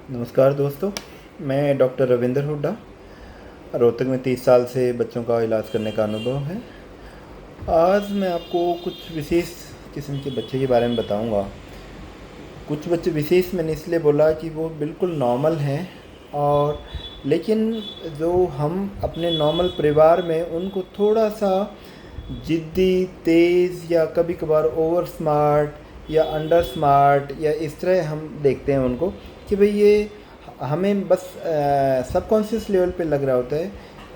नमस्कार दोस्तों, मैं डॉक्टर रविंदर हुड्डा। रोहतक में 30 साल से बच्चों का इलाज करने का अनुभव है। आज मैं आपको कुछ विशेष किस्म के बच्चे के बारे में बताऊंगा। कुछ बच्चे विशेष मैंने इसलिए बोला कि वो बिल्कुल नॉर्मल हैं, और लेकिन जो हम अपने नॉर्मल परिवार में उनको थोड़ा सा ज़िद्दी, तेज़ या कभी कभार ओवर स्मार्ट या अंडर स्मार्ट या इस तरह हम देखते हैं उनको कि भाई ये हमें बस सबकॉन्शियस लेवल पे लग रहा होता है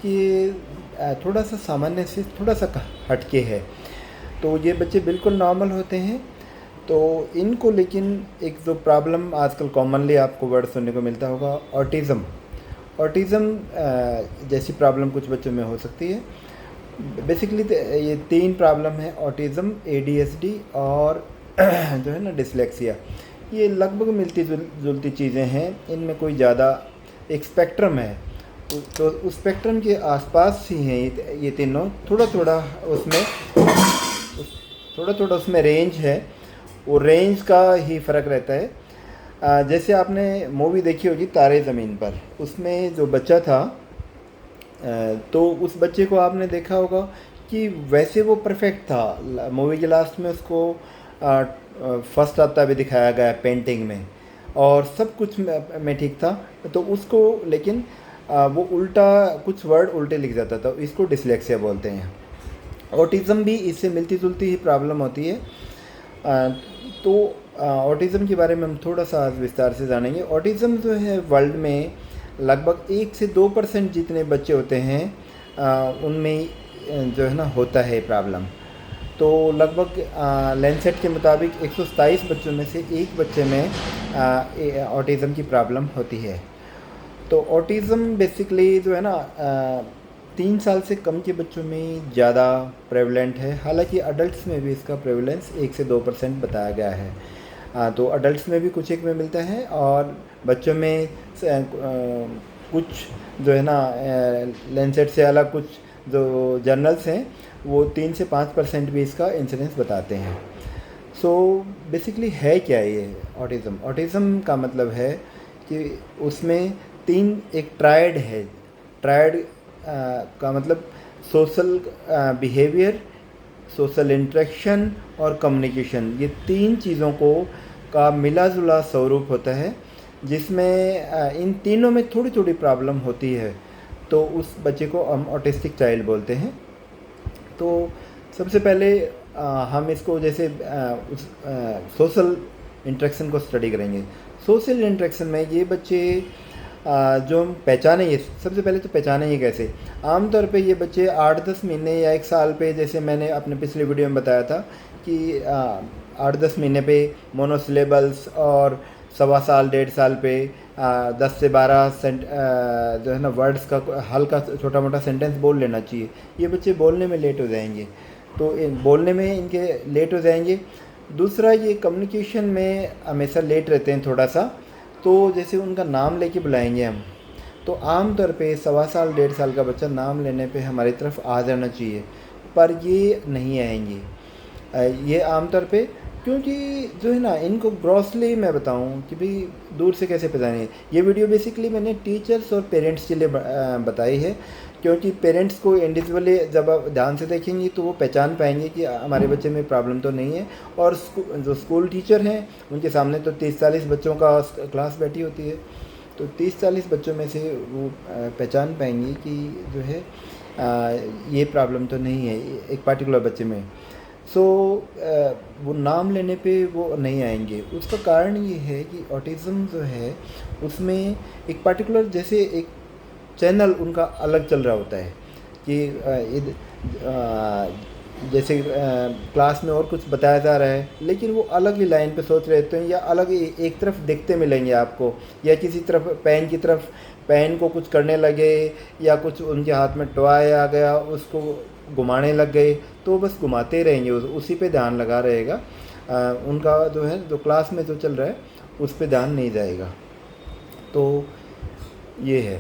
कि ये थोड़ा सा सामान्य से थोड़ा सा हटके है। तो ये बच्चे बिल्कुल नॉर्मल होते हैं। तो इनको लेकिन एक जो प्रॉब्लम आजकल कॉमनली आपको वर्ड सुनने को मिलता होगा, ऑटिज़म। ऑटिज़म जैसी प्रॉब्लम कुछ बच्चों में हो सकती है। बेसिकली ये 3 प्रॉब्लम है: ऑटिज़म, एडीएचडी और जो है ना डिसलेक्सिया। ये लगभग मिलती जुलती चीज़ें हैं, इनमें कोई ज़्यादा एक स्पेक्ट्रम है। तो उस स्पेक्ट्रम के आसपास ही हैं ये तीनों। थोड़ा थोड़ा उसमें रेंज है, वो रेंज का ही फ़र्क रहता है। जैसे आपने मूवी देखी होगी तारे ज़मीन पर, उसमें जो बच्चा था, तो उस बच्चे को आपने देखा होगा कि वैसे वो परफेक्ट था। मूवी के लास्ट में उसको फर्स्ट आता भी दिखाया गया पेंटिंग में, और सब कुछ में ठीक था। तो उसको लेकिन वो उल्टा कुछ वर्ड उल्टे लिख जाता था। इसको डिसलेक्सिया बोलते हैं। ऑटिज़म भी इससे मिलती जुलती ही प्रॉब्लम होती है। तो ऑटिज़म के बारे में हम थोड़ा सा आज विस्तार से जानेंगे। ऑटिज़म जो है वर्ल्ड में लगभग 1 से 2% जितने बच्चे होते हैं उनमें जो है ना होता है प्रॉब्लम। तो लगभग लैंसेट के मुताबिक 127 बच्चों में से एक बच्चे में ऑटिज़म की प्रॉब्लम होती है। तो ऑटिज़म बेसिकली जो है ना 3 साल से कम के बच्चों में ज़्यादा प्रेवलेंट है। हालांकि अडल्ट्स में भी इसका प्रेवलेंस 1 से 2% बताया गया है। तो अडल्ट्स में भी कुछ एक में मिलता है, और बच्चों में कुछ जो है ना लैंसेट से अलग कुछ जो जर्नल्स हैं वो 3 से 5% भी इसका इंसिडेंस बताते हैं। सो बेसिकली है क्या ये ऑटिज़म? ऑटिज़म का मतलब है कि उसमें 3 एक ट्रायड है। ट्रायड का मतलब सोशल बिहेवियर, सोशल इंटरेक्शन और कम्युनिकेशन। ये 3 चीज़ों को का मिला जुला स्वरूप होता है, जिसमें इन तीनों में थोड़ी थोड़ी प्रॉब्लम होती है। तो उस बच्चे को हम ऑटिस्टिक चाइल्ड बोलते हैं। तो सबसे पहले हम इसको जैसे उस सोशल इंटरेक्शन को स्टडी करेंगे। सोशल इंटरेक्शन में ये बच्चे जो हम पहचानेंगे, सबसे पहले तो पहचानेंगे कैसे? आमतौर पे ये बच्चे 8-10 महीने या 1 साल पे, जैसे मैंने अपने पिछले वीडियो में बताया था कि 8-10 महीने पे मोनोसिलेबल्स, और 1.25 साल 1.5 साल पे 10 से 12 जो है ना वर्ड्स का हल्का छोटा मोटा सेंटेंस बोल लेना चाहिए। ये बच्चे बोलने में लेट हो जाएंगे, तो बोलने में इनके लेट हो जाएंगे। दूसरा, ये कम्युनिकेशन में हमेशा लेट रहते हैं थोड़ा सा। तो जैसे उनका नाम लेके बुलाएंगे हम, तो आम तौर पे 1.25 साल 1.5 साल का बच्चा नाम लेने पे हमारी तरफ आ जाना चाहिए, पर ये नहीं आएंगे। ये आम तौर पे, क्योंकि जो है ना इनको ग्रॉसली मैं बताऊं कि भाई दूर से कैसे पहचानें। ये वीडियो बेसिकली मैंने टीचर्स और पेरेंट्स के लिए बताई है, क्योंकि पेरेंट्स को इंडिविजुअली जब आप ध्यान से देखेंगे तो वो पहचान पाएंगे कि हमारे बच्चे में प्रॉब्लम तो नहीं है। और जो स्कूल टीचर हैं उनके सामने तो 30-40 बच्चों का क्लास बैठी होती है, तो 30-40 बच्चों में से वो पहचान पाएंगे कि जो है ये प्रॉब्लम तो नहीं है एक पार्टिकुलर बच्चे में। सो वो नाम लेने पे वो नहीं आएंगे। उसका कारण ये है कि ऑटिज़म जो है उसमें एक पार्टिकुलर जैसे एक चैनल उनका अलग चल रहा होता है कि जैसे क्लास में और कुछ बताया जा रहा है, लेकिन वो अलग ही लाइन पे सोच रहे होते हैं, या अलग एक तरफ देखते मिलेंगे आपको, या किसी तरफ पेन की तरफ पेन को कुछ करने लगे, या कुछ उनके हाथ में टॉय आ गया उसको घुमाने लग गए, तो बस घुमाते रहेंगे, उसी पे ध्यान लगा रहेगा। उनका जो है जो क्लास में जो चल रहा है उस पे ध्यान नहीं जाएगा। तो ये है।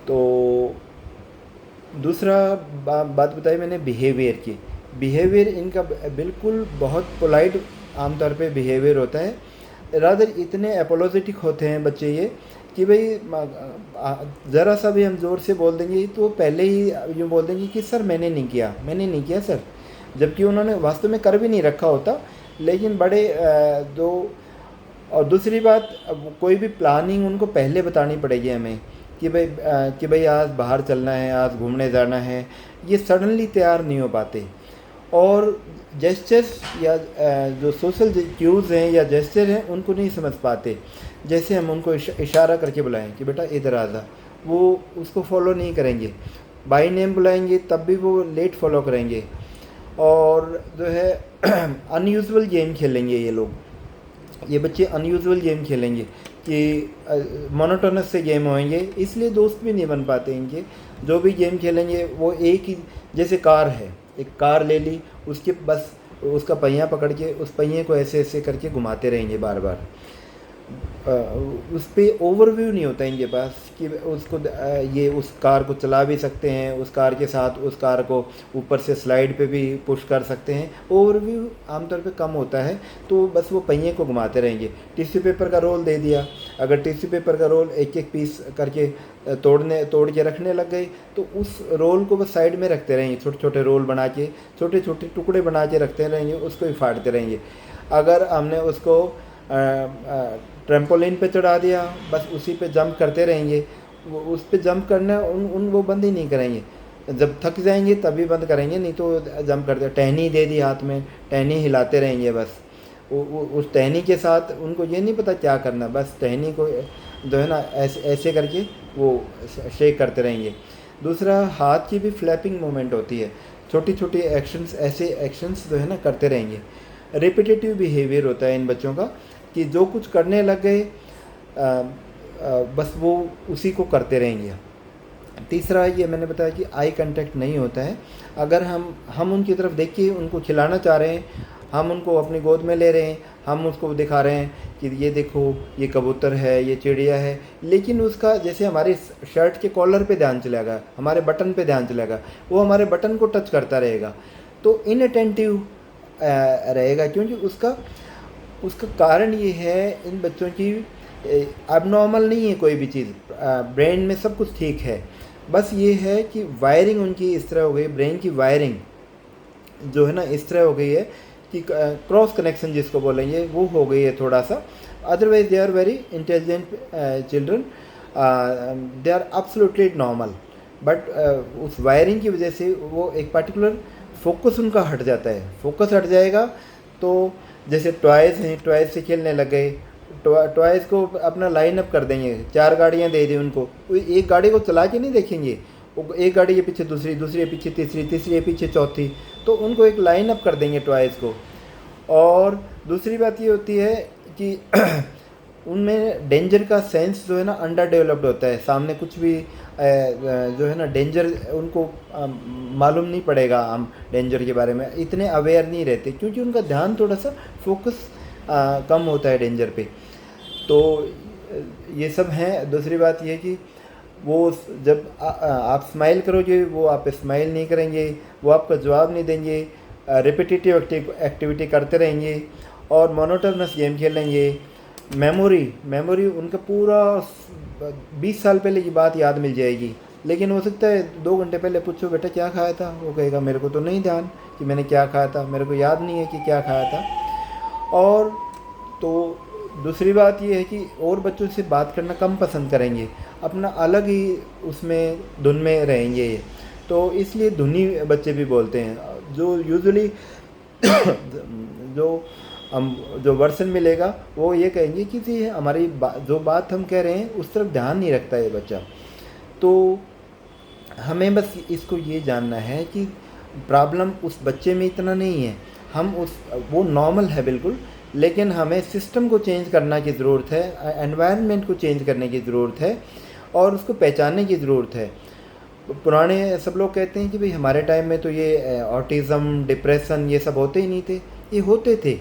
तो दूसरा बात बताई मैंने बिहेवियर की। बिहेवियर इनका बिल्कुल बहुत पोलाइट आमतौर पे बिहेवियर होता है। रादर इतने अपोलोजेटिक होते हैं बच्चे ये कि भाई ज़रा सा भी हम ज़ोर से बोल देंगे तो वो पहले ही यूँ बोल देंगे कि सर मैंने नहीं किया, मैंने नहीं किया सर, जबकि उन्होंने वास्तव में कर भी नहीं रखा होता। लेकिन बड़े दो और दूसरी बात, अब कोई भी प्लानिंग उनको पहले बतानी पड़ेगी हमें कि भाई आज बाहर चलना है, आज घूमने जाना है, ये सडनली तैयार नहीं हो पाते। और जेस्चर्स या जो सोशल क्यूज़ हैं या जेस्चर हैं उनको नहीं समझ पाते। जैसे हम उनको इशारा करके बुलाएं कि बेटा इधर आ जा, वो उसको फॉलो नहीं करेंगे। बाय नेम बुलाएंगे तब भी वो लेट फॉलो करेंगे। और जो है अनयूजुअल गेम खेलेंगे ये बच्चे अनयूजुअल गेम खेलेंगे कि मोनोटोनस से गेम होंगे, इसलिए दोस्त भी नहीं बन पाते इनके। जो भी गेम खेलेंगे वो एक ही, जैसे कार है, एक कार ले ली, उसके बस उसका पहिया पकड़ के उस पहिए को ऐसे ऐसे करके घुमाते रहेंगे बार बार। उस पर ओवरव्यू नहीं होता इनके पास कि उसको ये उस कार को चला भी सकते हैं, उस कार के साथ उस कार को ऊपर से स्लाइड पे भी पुश कर सकते हैं। ओवरव्यू आमतौर पे कम होता है, तो बस वो पहिए को घुमाते रहेंगे। टिश्यू पेपर का रोल दे दिया, अगर टिश्यू पेपर का रोल एक एक पीस करके तोड़ के रखने लग गए तो उस रोल को बस साइड में रखते रहेंगे, छोटे छोटे रोल बना के, छोटे छोटे टुकड़े बना के रखते रहेंगे, उसको ही फाड़ते रहेंगे। अगर हमने उसको ट्रैम्पोलिन पे चढ़ा दिया, बस उसी पे जंप करते रहेंगे। वो उस पे जंप करना वो बंद ही नहीं करेंगे, जब थक जाएंगे तभी बंद करेंगे, नहीं तो जंप करते। टहनी दे दी हाथ में, टहनी हिलाते रहेंगे बस। उस टहनी के साथ उनको ये नहीं पता क्या करना, बस टहनी को जो है ना ऐसे ऐसे करके वो शेक करते रहेंगे। दूसरा, हाथ की भी फ्लैपिंग मूवमेंट होती है, छोटी छोटी एक्शंस, ऐसे एक्शंस जो है ना करते रहेंगे। रिपीटेटिव बिहेवियर होता है इन बच्चों का कि जो कुछ करने लग गए बस वो उसी को करते रहेंगे। तीसरा, ये मैंने बताया कि आई कांटेक्ट नहीं होता है। अगर हम उनकी तरफ देख के उनको खिलाना चाह रहे हैं, हम उनको अपनी गोद में ले रहे हैं, हम उसको दिखा रहे हैं कि ये देखो ये कबूतर है, ये चिड़िया है, लेकिन उसका जैसे हमारे शर्ट के कॉलर पे ध्यान चलेगा, हमारे बटन पे ध्यान चलेगा, वो हमारे बटन को टच करता रहेगा, तो इनअटेंटिव रहेगा। क्योंकि उसका कारण ये है, इन बच्चों की अबनॉर्मल नहीं है कोई भी चीज़, ब्रेन में सब कुछ ठीक है, बस ये है कि वायरिंग उनकी इस तरह हो गई, ब्रेन की वायरिंग जो है ना इस तरह हो गई है कि क्रॉस कनेक्शन जिसको बोलेंगे वो हो गई है थोड़ा सा। Otherwise they are very intelligent children, they are absolutely normal, but उस वायरिंग की वजह से वो एक पर्टिकुलर फोकस उनका हट जाता है। फोकस हट जाएगा तो जैसे टॉयज़ हैं, टॉयज़ से खेलने लग गए, टॉयज़ को अपना लाइन अप कर देंगे, 4 गाड़ियाँ दे दी उनको, एक गाड़ी को चला के नहीं देखेंगे, वो एक गाड़ी के पीछे दूसरी, दूसरी के पीछे तीसरी, तीसरी के पीछे चौथी, तो उनको एक लाइन अप कर देंगे टॉयज़ को। और दूसरी बात ये होती है कि उनमें डेंजर का सेंस जो है ना अंडर डेवलप्ड होता है। सामने कुछ भी जो है ना डेंजर उनको मालूम नहीं पड़ेगा, हम डेंजर के बारे में इतने अवेयर नहीं रहते, क्योंकि उनका ध्यान थोड़ा सा फोकस कम होता है डेंजर पे। तो ये सब हैं। दूसरी बात ये है कि वो जब आप स्माइल करोगे वो आप स्माइल नहीं करेंगे, वो आपका जवाब नहीं देंगे, रिपीटेटिव एक्टिविटी करते रहेंगे और मोनोटोनस गेम खेलेंगे। मेमोरी उनका पूरा 20 साल पहले की बात याद मिल जाएगी, लेकिन हो सकता है 2 घंटे पहले पूछो बेटा क्या खाया था, वो कहेगा मेरे को तो नहीं ध्यान कि मैंने क्या खाया था, मेरे को याद नहीं है कि क्या खाया था। और तो दूसरी बात ये है कि और बच्चों से बात करना कम पसंद करेंगे, अपना अलग ही उसमें धुन में रहेंगे ये, तो इसलिए धुनी बच्चे भी बोलते हैं। जो यूजुअली जो वर्सन मिलेगा वो ये कहेंगे कि जी हमारी जो बात हम कह रहे हैं उस तरफ ध्यान नहीं रखता ये बच्चा। तो हमें बस इसको ये जानना है कि प्रॉब्लम उस बच्चे में इतना नहीं है, वो नॉर्मल है बिल्कुल, लेकिन हमें सिस्टम को चेंज करने की ज़रूरत है, एनवायरनमेंट को चेंज करने की ज़रूरत है और उसको पहचानने की ज़रूरत है। पुराने सब लोग कहते हैं कि भाई हमारे टाइम में तो ये ऑटिज़म, डिप्रेशन ये सब होते ही नहीं थे, ये होते थे।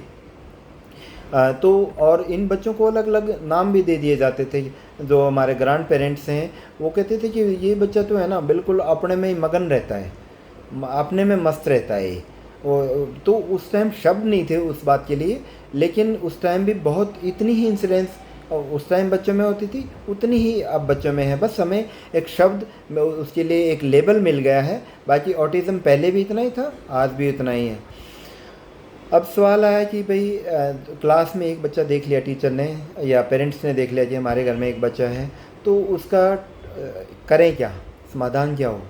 तो और इन बच्चों को अलग अलग नाम भी दे दिए जाते थे। जो हमारे ग्रैंड पेरेंट्स हैं वो कहते थे कि ये बच्चा तो है ना बिल्कुल अपने में ही मगन रहता है, अपने में मस्त रहता है, तो उस टाइम शब्द नहीं थे उस बात के लिए, लेकिन उस टाइम भी बहुत इतनी ही इंसिडेंस उस टाइम बच्चों में होती थी उतनी ही अब बच्चों में है। बस हमें एक शब्द उसके लिए एक लेबल मिल गया है, बाकी ऑटिज़म पहले भी इतना ही था, आज भी उतना ही है। अब सवाल आया कि भाई क्लास में एक बच्चा देख लिया टीचर ने या पेरेंट्स ने देख लिया कि हमारे घर में एक बच्चा है, तो उसका करें क्या, समाधान क्या हो।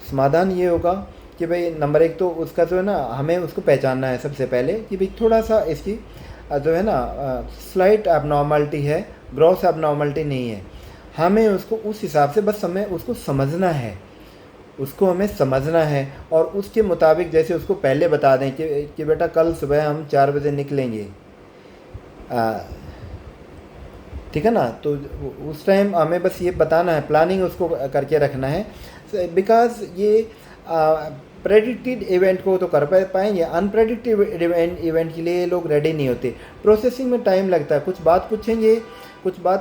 समाधान ये होगा कि भाई नंबर एक तो उसका जो है ना, हमें उसको पहचानना है सबसे पहले कि भाई थोड़ा सा इसकी जो है ना स्लाइट एबनॉर्मलिटी है, ग्रॉस एबनॉर्मलिटी नहीं है। हमें उसको उस हिसाब से बस हमें उसको समझना है, उसको हमें समझना है और उसके मुताबिक जैसे उसको पहले बता दें कि बेटा कल सुबह हम 4 बजे निकलेंगे, ठीक है ना। तो उस टाइम हमें बस ये बताना है, प्लानिंग उसको करके रखना है, बिकॉज ये प्रेडिक्टेड इवेंट को तो कर पाएंगे, अनप्रेडिक्टेड इवेंट के लिए लोग रेडी नहीं होते। प्रोसेसिंग में टाइम लगता है, कुछ बात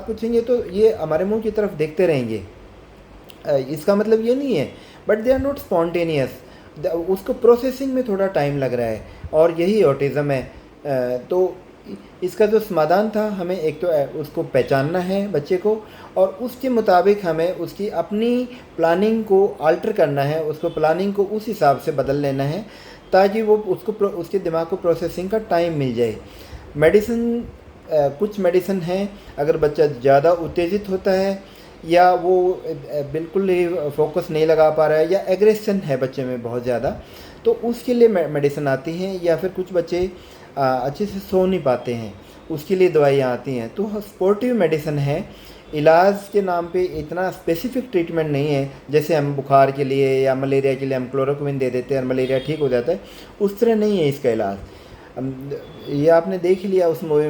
पूछेंगे तो ये हमारे मुंह की तरफ देखते रहेंगे, इसका मतलब ये नहीं है, but they are not spontaneous, उसको प्रोसेसिंग में थोड़ा टाइम लग रहा है और यही ऑटिज़म है। तो इसका जो समाधान था, हमें एक तो उसको पहचानना है बच्चे को और उसके मुताबिक हमें उसकी अपनी प्लानिंग को अल्टर करना है, उसको प्लानिंग को उस हिसाब से बदल लेना है ताकि वो उसके दिमाग को प्रोसेसिंग का टाइम मिल जाए। मेडिसिन, कुछ मेडिसिन हैं, अगर बच्चा ज़्यादा उत्तेजित होता है या वो बिल्कुल ही फोकस नहीं लगा पा रहा है या एग्रेशन है बच्चे में बहुत ज़्यादा, तो उसके लिए मेडिसिन आती हैं, या फिर कुछ बच्चे अच्छे से सो नहीं पाते हैं, उसके लिए दवाइयाँ आती हैं। तो सपोर्टिव मेडिसिन है, इलाज के नाम पे इतना स्पेसिफिक ट्रीटमेंट नहीं है जैसे हम बुखार के लिए या मलेरिया के लिए हम क्लोरोक्विन दे देते हैं और मलेरिया ठीक हो जाता है, उस तरह नहीं है इसका इलाज। ये आपने देख लिया उस मूवी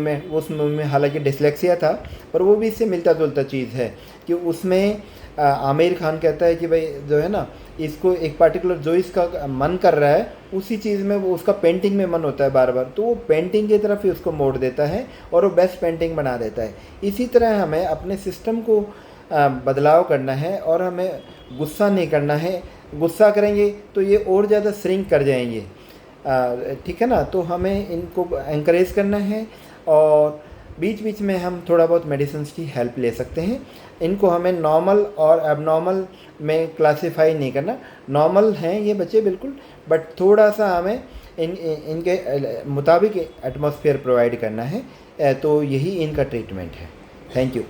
में हालांकि डिसलेक्सिया था, पर वो भी इससे मिलता जुलता चीज़ है कि उसमें आमिर खान कहता है कि भाई जो है ना, इसको एक पार्टिकुलर जो इसका मन कर रहा है उसी चीज़ में वो उसका पेंटिंग में मन होता है बार बार, तो वो पेंटिंग की तरफ ही उसको मोड़ देता है और वो बेस्ट पेंटिंग बना देता है। इसी तरह हमें अपने सिस्टम को बदलाव करना है और हमें गुस्सा नहीं करना है, गुस्सा करेंगे तो ये और ज़्यादा श्रिंक कर जाएंगे, ठीक है ना। तो हमें इनको एनकरेज करना है और बीच बीच में हम थोड़ा बहुत मेडिसिन की हेल्प ले सकते हैं। इनको हमें नॉर्मल और एबनॉर्मल में क्लासिफाई नहीं करना, नॉर्मल हैं ये बच्चे बिल्कुल, बट थोड़ा सा हमें इनके मुताबिक एटमॉस्फेयर प्रोवाइड करना है, तो यही इनका ट्रीटमेंट है। Thank you.